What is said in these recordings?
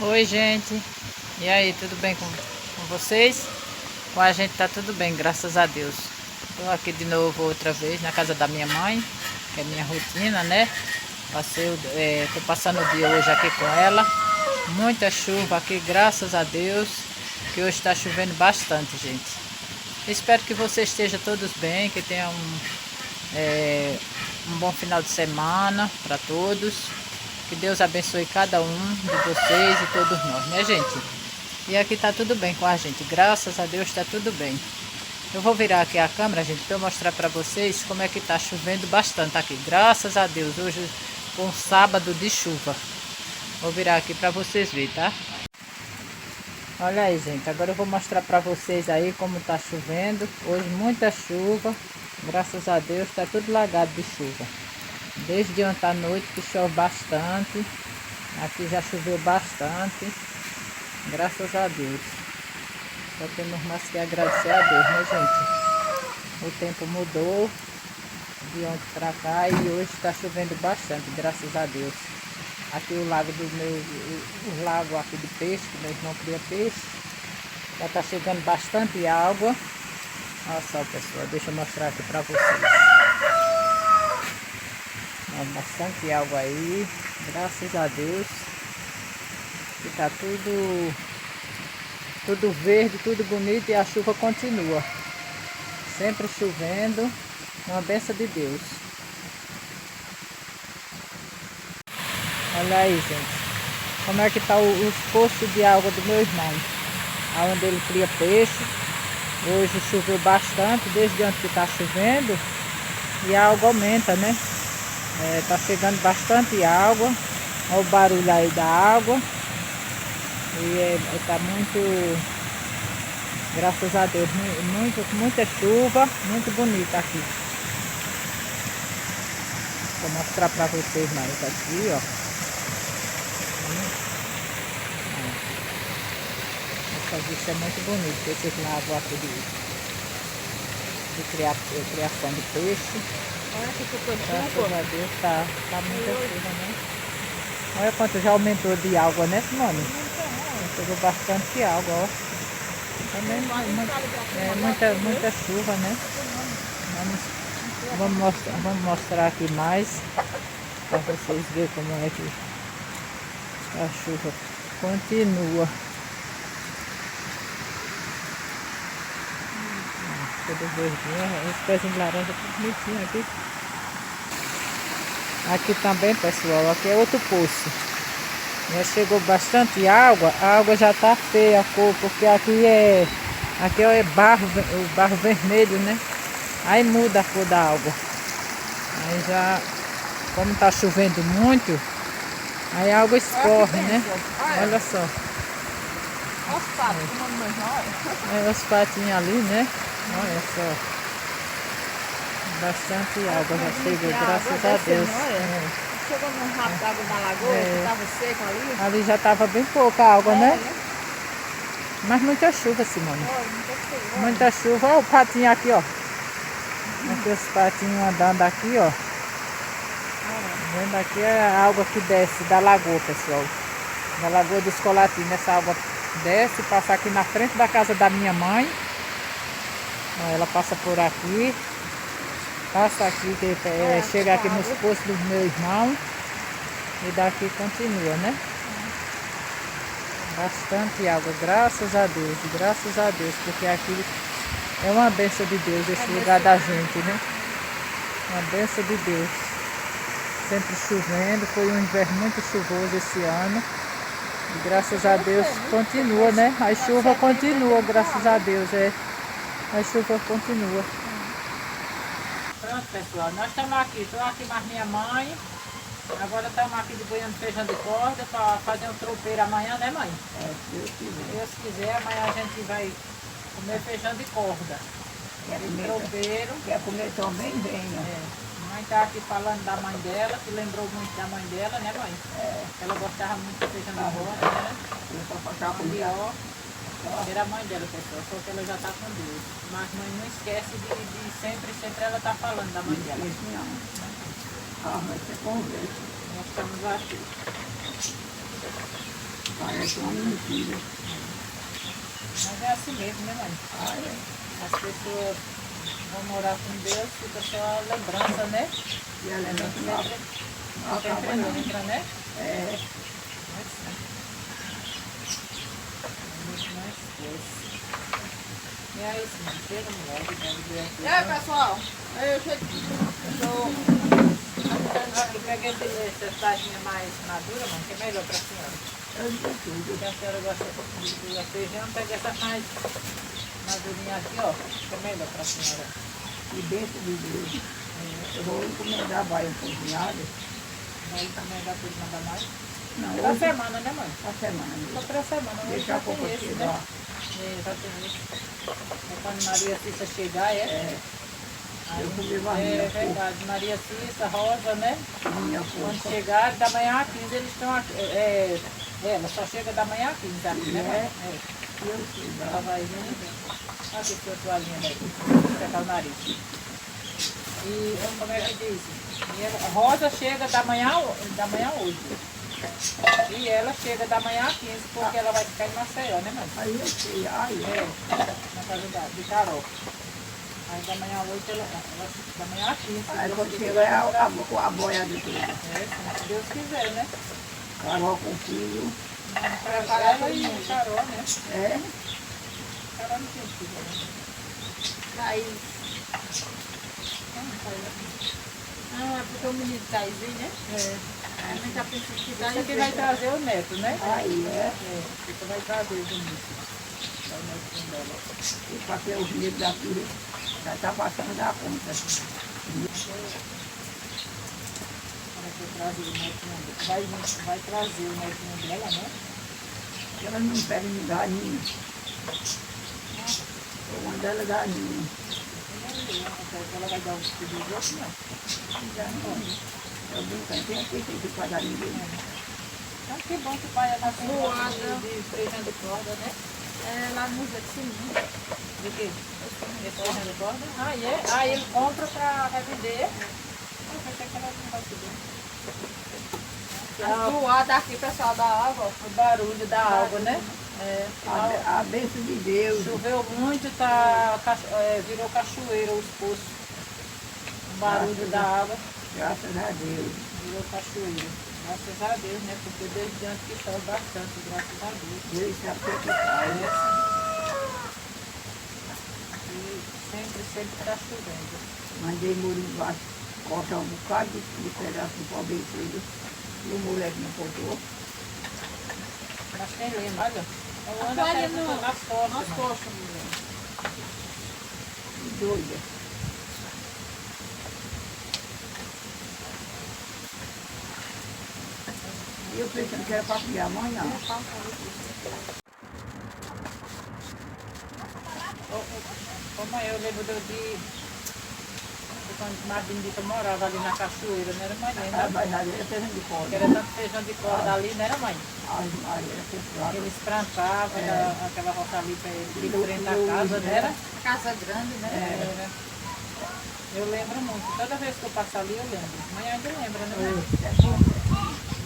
Oi, gente. E aí, tudo bem com vocês? Com a gente tá tudo bem, graças a Deus. Tô aqui de novo outra vez na casa da minha mãe, que é minha rotina, né? Tô passando o dia hoje aqui com ela. Muita chuva aqui, graças a Deus, que hoje está chovendo bastante, gente. Espero que vocês estejam todos bem, que tenham um bom final de semana para todos. Que Deus abençoe cada um de vocês e todos nós, né, gente? E aqui tá tudo bem com a gente. Graças a Deus tá tudo bem. Eu vou virar aqui a câmera, gente, para eu mostrar para vocês como é que tá chovendo bastante aqui. Graças a Deus, hoje um sábado de chuva. Vou virar aqui para vocês verem, tá? Olha aí, gente. Agora eu vou mostrar para vocês aí como tá chovendo. Hoje muita chuva. Graças a Deus tá tudo lagado de chuva. Desde ontem à noite que chove bastante. Aqui já choveu bastante. Graças a Deus. Só temos mais que agradecer a Deus, né, gente? O tempo mudou de ontem para cá e hoje está chovendo bastante, graças a Deus. Aqui o lago o lago aqui de peixe, que meu irmão cria peixe, já está chegando bastante água. Olha só, pessoal, deixa eu mostrar aqui para vocês. Bastante água aí, graças a Deus. Que tá tudo verde, tudo bonito e a chuva continua. Sempre chovendo, uma bênção de Deus. Olha aí, gente, como é que tá os poços de água do meu irmão, onde ele cria peixe. Hoje choveu bastante, desde ontem que tá chovendo e a água aumenta, né? Tá chegando bastante água. Olha o barulho aí da água. E tá muito, graças a Deus, muita chuva, muito bonita aqui. Vou mostrar para vocês mais aqui, ó. Essa vista é muito bonita, esses lagos aqui de criação de peixe. Olha que ficou Graças a Deus tá muita chuva, né? Olha quanto já aumentou de água, né, Simone? Chegou bastante água, ó. Também muita chuva, né? Vamos mostrar aqui mais para vocês verem como é que a chuva continua. Tudo verdinho, os pezinhos de laranja tudo bonitinho aqui. Aqui também, pessoal, aqui é outro poço. Já chegou bastante água, a água já tá feia a cor, porque aqui é barro, o barro vermelho, né? Aí muda a cor da água. Aí já, como tá chovendo muito, aí a água escorre, né? Olha só. Olha os patos, Olha os patinhos ali, né? Olha só. Bastante água já chegou, graças a Deus. Chegou no rato d'água da lagoa, que estava seco ali. Ali já estava bem pouca água, né? Mas muita chuva, Simone. Muita chuva. Olha o patinho aqui, ó. Aqui os patinhos andando aqui, ó. Vendo aqui é a água que desce da lagoa, pessoal. Da Lagoa dos Colatinhos. Essa água desce, passa aqui na frente da casa da minha mãe. Ó, ela passa por aqui. Passa aqui, chega aqui nos poços do meu irmão. E daqui continua, né? Bastante água, graças a Deus, porque aqui é uma bênção de Deus, esse lugar da gente, né? Uma bênção de Deus. Sempre chovendo, foi um inverno muito chuvoso esse ano. E graças a Deus continua, né? A chuva continua, graças a Deus, a chuva continua. Pronto, pessoal, nós estamos aqui, estou aqui mais minha mãe. Agora estamos aqui de boiando feijão de corda para fazer um tropeiro amanhã, né, mãe? Se Deus quiser. Se Deus quiser, amanhã a gente vai comer feijão de corda. Tropeiro. Quer comer também, venha. A mãe está aqui falando da mãe dela, que lembrou muito da mãe dela, né, mãe? Ela gostava muito de feijão de corda, né? Era a mãe dela, pessoal, só que ela já está com Deus. Mas a mãe não esquece de sempre ela está falando da mãe dela. Mas você conversa. Nós estamos aqui. Parece uma mentira. Mas é assim mesmo, né, mãe? Ah, é. As pessoas vão morar com Deus, fica só a lembrança, né? E a A gente lembrança sempre, não acaba sempre não. lembra, né? É. Mas sim. Muito mais coisas. E é isso, mano. Chega, mulher, que deve ver aqui. E aí, pessoal? Aqui, peguei essa taginha mais madura, mano, que é melhor pra senhora. Eu digo tudo. Porque a senhora gosta de feijão, pega essa mais madurinha aqui, ó, que é melhor pra senhora. E dentro de Deus. Eu vou encomendar baião cozinhado. Vai encomendar tudo, nada mais. Não, Pra hoje, semana, né, mãe? a semana Só mesmo. pra semana. Hoje Deixa já a pouco tem esse, né? chegar. É, já tem esse. É quando Maria Cissa chegar, é? É. Aí, Eu comi varinha, é verdade. Maria Cissa, Rosa, né? Minha Quando força. chegar, da manhã às 15, eles estão aqui. Ela só chega da manhã às 15 aqui, né, mãe? É. Eu sei, Ela dá. vai vindo. Olha aqui sua toalhinha daí. Secar o nariz. E como é que diz? E ela, Rosa chega da manhã hoje. E ela chega da manhã às 15, porque ela vai ficar em Maceió, né, mãe? Aí eu sei, ai, É, na casa de Carol. Aí da manhã à noite, da manhã às 15. aí Deus quando quiser, chega é ela- a boia de tudo. se Deus quiser, né? Carol com filho. Ela e Carol, né? É. Carol não tem filho, né? Thaís. Ah, é porque o menino Thaís, né? É. A gente tá pensando que Isso Thaís aqui vai trazer o neto, né? Aí é. É, isso vai trazer o Vinícius. É o netinho dela. E para ter os livros daqui, já está passando da conta. Vai trazer o netinho dela. Vai trazer o netinho dela, né? Ela não pega em lugar nenhum. Eu mando ela dar nenhum. Ela vai dar um pedido de outro, não. Eu brinco, tem aqui tem que pagar ninguém. Ah, que bom que o pai é na Voada. de feijão de corda, né? é lá no Zé de Sininho. De quê? Esse feijão de corda? Ah, é? Ah, ele compra pra revender. Eu pensei que ela não vai subir. As voadas aqui, pessoal, da água. O barulho da água, né? É, A bênção de Deus. choveu muito, virou cachoeira os poços. O barulho da água Graças a Deus. virou cachoeira. Graças a Deus, né? Porque desde antes que chove bastante, graças a Deus. Deus sabe o que faz. E sempre está chovendo. Mandei muro embaixo, cortar um bocado de pedaço de pau bem feio. E o moleque não cortou. Mas tem lema, olha. Eu ando Olha até no- nas costas. Nas mano. costas, mulher. Doida. E eu pensando que era para criar amanhã. Como eu lembro de quando a Bendita morava ali na cachoeira, não era mãe? Ela Lembra? vai dar ele feijão de Que corda. era tanto feijão de corda ali, não era mãe? Ai, Maria, era temporada. Eles plantavam aquela roça ali para ele, de frente à casa, não era? Casa grande, né? Era. Eu lembro muito. Toda vez que eu passo ali, eu lembro. Mãe ainda lembra, né? Mãe?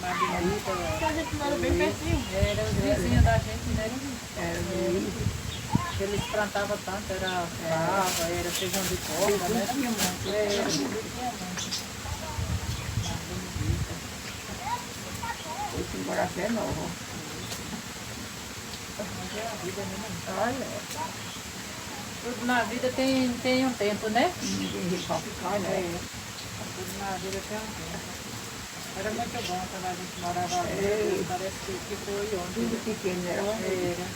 Mas Bendita, A gente mora bem pertinho. era os vizinhos da gente, né? Era livre. Eles plantavam tanto, era fava, era feijão de corda, né? Tinha muito. Era, tinha muito. Foi embora até novo. Mas é a vida, né, mãe? Olha, Tudo na vida tem um tempo, né? ninguém rico para ficar, né? É. Tudo na vida tem um tempo. Era muito bom quando a gente morava ali. Parece que foi ontem. Tudo pequeno era uma vez. Era.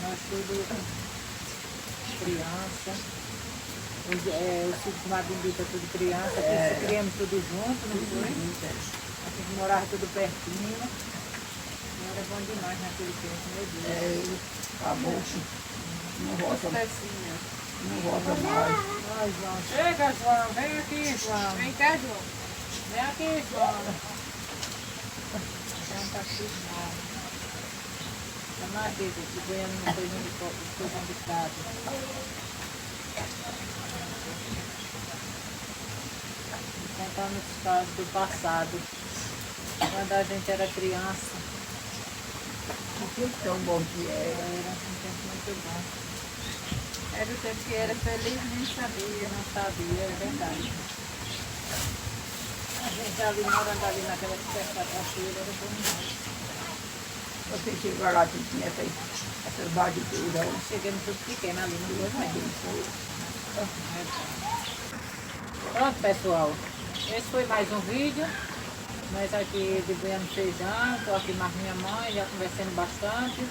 Nós tudo criança. Os filhos de Bendita tudo criança. Se criamos tudo junto, não foi? A gente morava tudo pertinho. Era bom demais naquele tempo, meu Deus. Acabou. Não volta, Pecinha. não volta mais. Ai, João. Chega, João. Vem aqui, João. Vem cá, João. Vem aqui, João. João tá aqui, João. A Madeira, que ganha uma coisinha de casa. Contando os casos do passado. Quando a gente era criança. Que tão bom que é. Era um tempo muito bom. Era o tempo que era feliz, nem sabia, não sabia, é verdade. A gente ali morando ali naquela espécie da cachoeira, era bom demais. Você chegou lá que tinha essas barriguras. Eu cheguei no tudo pequeno ali, não foi mesmo. Pronto, pessoal. Esse foi mais um vídeo. Nós aqui debulhando feijão. Estou aqui mais minha mãe, já conversando bastante.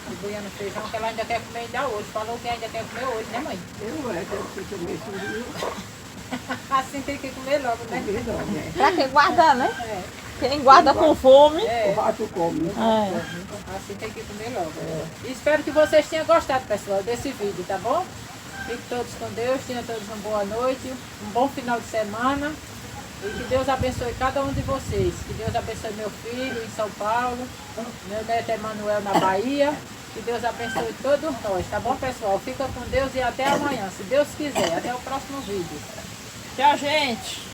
Debulhando feijão, que ela ainda quer comer ainda hoje. Falou que ainda quer comer hoje, né, mãe? Eu quero que comer tudo. Assim tem que comer logo, né? Né? Pra quem guarda, né? É. Quem guarda com fome. O rato come. Assim tem que comer logo. Espero que vocês tenham gostado, pessoal, desse vídeo, tá bom? Fiquem todos com Deus, tenham todos uma boa noite, um bom final de semana. E que Deus abençoe cada um de vocês. Que Deus abençoe meu filho em São Paulo, meu neto Emanuel na Bahia. Que Deus abençoe todos nós, tá bom, pessoal? Fica com Deus e até amanhã, se Deus quiser. Até o próximo vídeo. Tchau, gente.